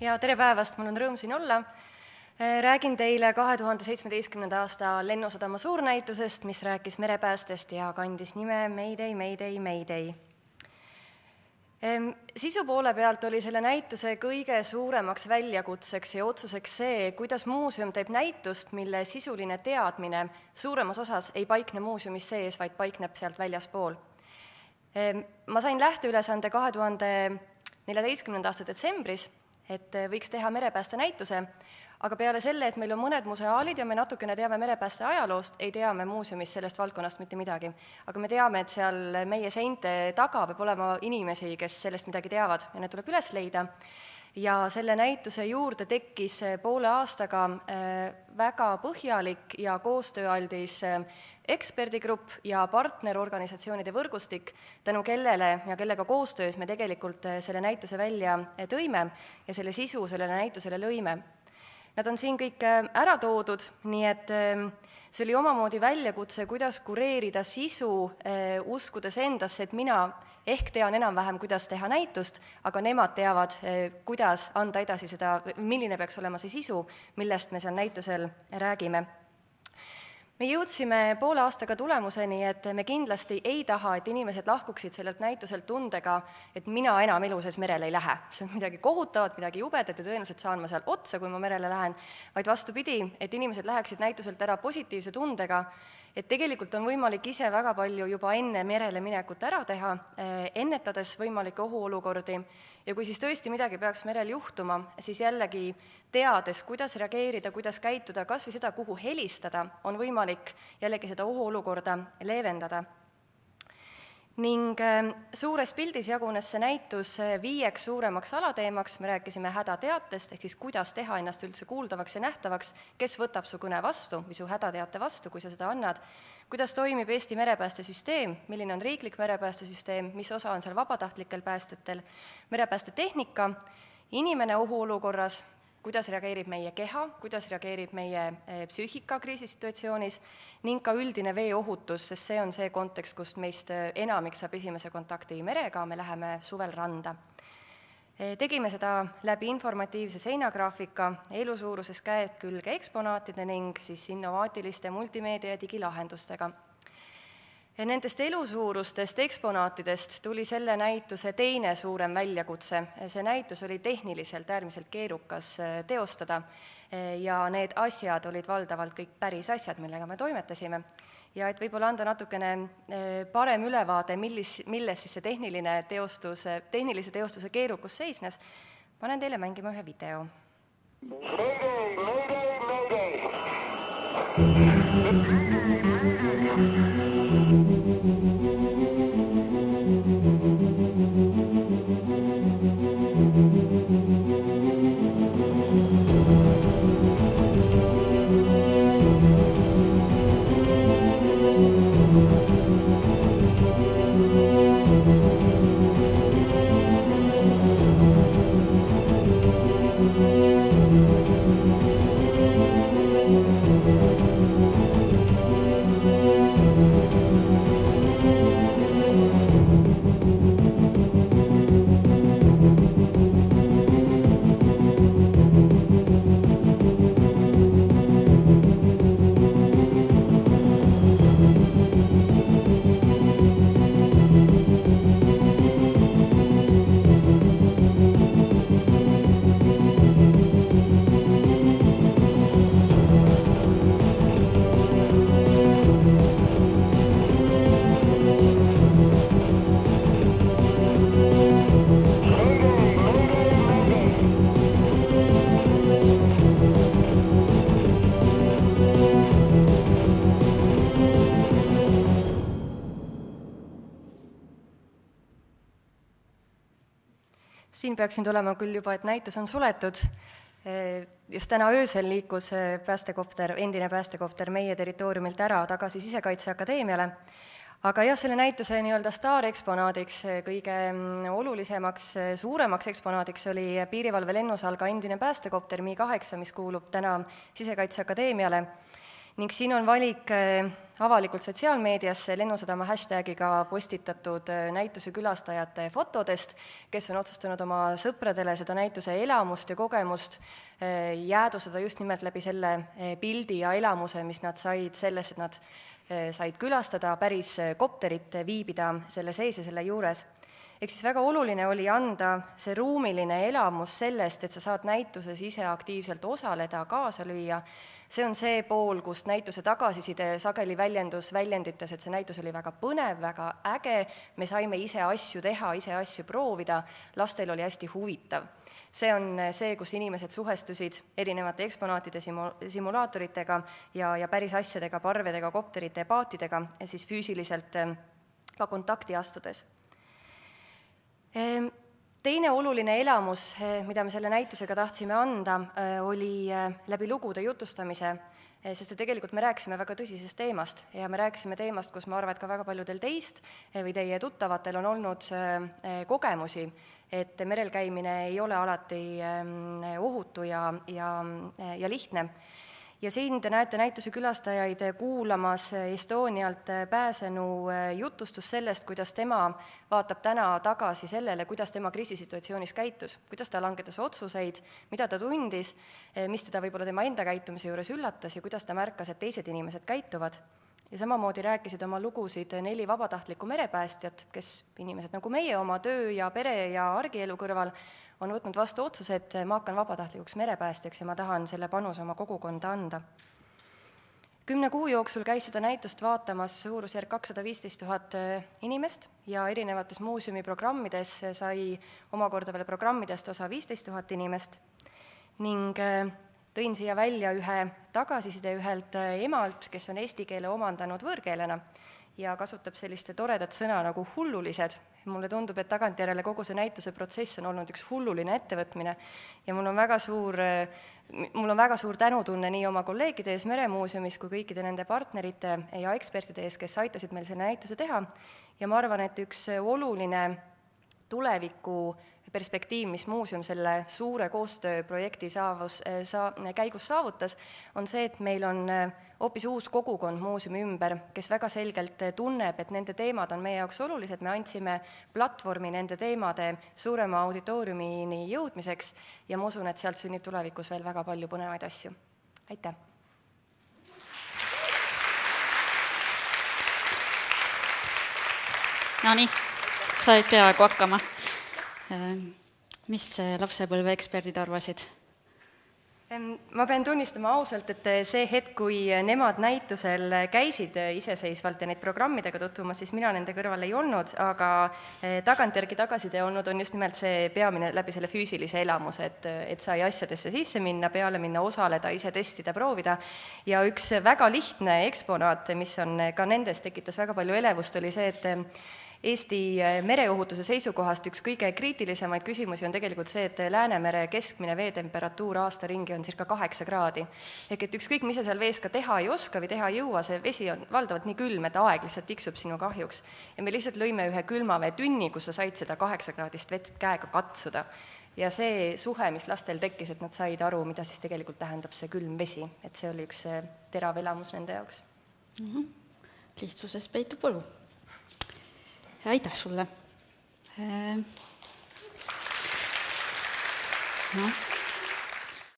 Ja tere päevast, mul on rõõm siin olla. Räägin teile 2017. aasta Lennusadama suurnäitusest, mis rääkis merepäästest ja kandis nime Mayday, Mayday, Mayday. Sisu poole pealt oli selle näituse kõige suuremaks väljakutseks ja otsuseks see, kuidas muuseum teeb näitust, mille sisuline teadmine suuremas osas ei paikne muuseumis sees, vaid paikneb sealt väljaspool. Ma sain lähteülesande 2014. aasta detsembris, et võiks teha merepääste näituse, aga peale selle, et meil on mõned museaalid ja me natukene teame merepääste ajaloost, ei tea me muuseumis sellest valdkonnast mitte midagi. Aga me teame, et seal meie seinte taga peab olema inimesi, kes sellest midagi teavad ja need tuleb üles leida. Ja selle näituse juurde tekkis poole aastaga väga põhjalik ja koostööaldis eksperdigrupp ja partnerorganisatsioonide võrgustik, tänu kellele ja kellega koostöös me tegelikult selle näituse välja tõime ja selle sisu sellele näitusele lõime. Nad on siin kõik ära toodud, nii et see oli omamoodi väljakutse, kuidas kureerida sisu, uskudes endasse, et mina ehk tean enam-vähem, kuidas teha näitust, aga nemad teavad, kuidas anda edasi seda, milline peaks olema see sisu, millest me seal näitusel räägime. Me jõudsime poole aastaga tulemuseni, et me kindlasti ei taha, et inimesed lahkuksid sellelt näituselt tundega, et mina enam elu sees merele ei lähe. See on midagi kohutavat, midagi jubedat ja tõenäoliselt saan ma seal otsa, kui ma merele lähen, vaid vastupidi, et inimesed läheksid näituselt ära positiivse tundega, et tegelikult on võimalik ise väga palju juba enne merele minekut ära teha, ennetades võimalikke ohuolukordi, ja kui siis tõesti midagi peaks merel juhtuma, siis jällegi teades, kuidas reageerida, kuidas käituda, kas või seda, kuhu helistada, on võimalik jällegi seda ohuolukorda leevendada. Ning suures pildis jagunes see näitus 5 suuremaks alateemaks, me rääkisime hädateatest, ehk siis kuidas teha ennast üldse kuuldavaks ja nähtavaks, kes võtab su kõne vastu või su hädateate vastu, kui sa seda annad, kuidas toimib Eesti merepäästesüsteem, milline on riiklik merepäästesüsteem, mis osa on seal vabatahtlikel päästjatel, merepäästetehnika, inimene ohuolukorras, kuidas reageerib meie keha, kuidas reageerib meie psüühika kriisisituatsioonis ning ka üldine veeohutus, sest see on see kontekst, kust meist enamik saab esimese kontakti merega, me läheme suvel randa. Tegime seda läbi informatiivse seinagraafika, elusuuruses käed külge eksponaatide ning siis innovaatiliste multimeedia ja digilahendustega. Nendest elusuurustest eksponaatidest tuli selle näituse teine suurem väljakutse. See näitus oli tehniliselt äärmiselt keerukas teostada ja need asjad olid valdavalt kõik päris asjad, millega me toimetasime. Ja et võib-olla anda natukene parem ülevaade, milles siis see tehnilise teostuse keerukus seisnes, panen teile mängima ühe video. Siin peaksin tulema küll juba, et näitus on suletud. Just täna öösel liikus endine päästekopter meie territooriumilt ära tagasi Sisekaitseakadeemiale. Aga jah, selle näituse nii-öelda staareksponaadiks, kõige olulisemaks, suuremaks eksponaadiks oli piirivalve lennusalga endine päästekopter Mi-8, mis kuulub täna Sisekaitseakadeemiale. ning siin on valik avalikult sotsiaalmeediasse Lennusadama hashtagiga postitatud näituse külastajate fotodest, kes on otsustanud oma sõpradele seda näituse elamust ja kogemust jäädustada just nimelt läbi selle pildi ja elamuse, mis nad said selles, et nad said külastada päris kopterit, viibida selle sees ja selle juures. Ehk siis väga oluline oli anda see ruumiline elamus sellest, et sa saad näituses ise aktiivselt osaleda, kaasa lüüa. See on see pool, kust näituse tagasiside sageli väljendites, et see näitus oli väga põnev, väga äge, me saime ise asju teha, ise asju proovida, lastel oli hästi huvitav. See on see, kus inimesed suhestusid erinevate eksponaatide simulaatoritega ja päris asjadega, parvedega, kopterite ja paatidega, ja siis füüsiliselt ka kontakti astudes. Teine oluline elamus, mida me selle näitusega tahtsime anda, oli läbi lugude jutustamise, sest tegelikult me rääkisime väga tõsisest teemast ja me rääkisime teemast, kus ma arvan, et ka väga paljudel teist või teie tuttavatel on olnud kogemusi, et merel käimine ei ole alati ohutu ja lihtne. Ja siin te näete näituse külastajaid kuulamas Estonialt pääsenu jutustus sellest, kuidas tema vaatab täna tagasi sellele, kuidas tema kriisisituatsioonis käitus, kuidas ta langetas otsuseid, mida ta tundis, mis teda võib-olla tema enda käitumise juures üllatas ja kuidas ta märkas, et teised inimesed käituvad. Ja samamoodi rääkisid oma lugusid 4 vabatahtlikku merepäästjat, kes inimesed nagu meie oma töö ja pere ja argielu kõrval on võtnud vastu otsuse, et ma hakkan vabatahtlikuks merepäästjaks ja ma tahan selle panuse oma kogukonda anda. 10 kuu jooksul käis seda näitust vaatamas suurusjärk 215 000 inimest ja erinevates muuseumiprogrammides sai omakorda veel programmidest osa 15 000 inimest ning tõin siia välja ühe tagasiside ühelt emalt, kes on eesti keele omandanud võõrkeelena ja kasutab selliste toredat sõna nagu hullulised. Mulle tundub, et tagantjärele kogu see näituse protsess on olnud üks hulluline ettevõtmine ja mul on väga suur tänutunne nii oma kolleegide ees Meremuuseumis kui kõikide nende partnerite ja ekspertide ees, kes aitasid meil selle näituse teha. Ja ma arvan, et üks oluline tuleviku perspektiiv, mis muuseum selle suure koostööprojekti käigus saavutas, on see, et meil on hoopis uus kogukond muuseumi ümber, kes väga selgelt tunneb, et nende teemad on meie jaoks olulised, me andsime platvormi nende teemade suurema auditooriumini jõudmiseks ja ma usun, et sealt sünnib tulevikus veel väga palju põnevaid asju. Aitäh! Nonii, said peaaegu hakkama. Mis lapsepõlve eksperdid arvasid? Ma pean tunnistama ausalt, et see hetk, kui nemad näitusel käisid iseseisvalt ja neid programmidega tutvumas, siis mina nende kõrval ei olnud, aga tagantjärgi tagasiside olnud on just nimelt see peamine läbi selle füüsilise elamuse, et sai asjadesse sisse minna, peale minna, osaleda, ise testida, proovida. Ja üks väga lihtne eksponaat, mis on ka nendes tekitas väga palju elevust, oli see, et Eesti mereohutuse seisukohast üks kõige kriitilisemaid küsimusi on tegelikult see, et Läänemere keskmine veetemperatuur aasta ringi on circa 8 kraadi. Ehk et ükskõik, mis sa seal vees ka teha ei oska või teha ei jõua, see vesi on valdavalt nii külm, et aeg lihtsalt tiksub sinu kahjuks. Ja me lihtsalt lõime ühe külmavee tünni, kus sa said seda 8-kraadist vett käega katsuda. Ja see suhe, mis lastel tekkis, et nad said aru, mida siis tegelikult tähendab see külm vesi, et see oli üks terav elamus nende jaoks. Lihtsuses peitub võlu. Aitäh sulle!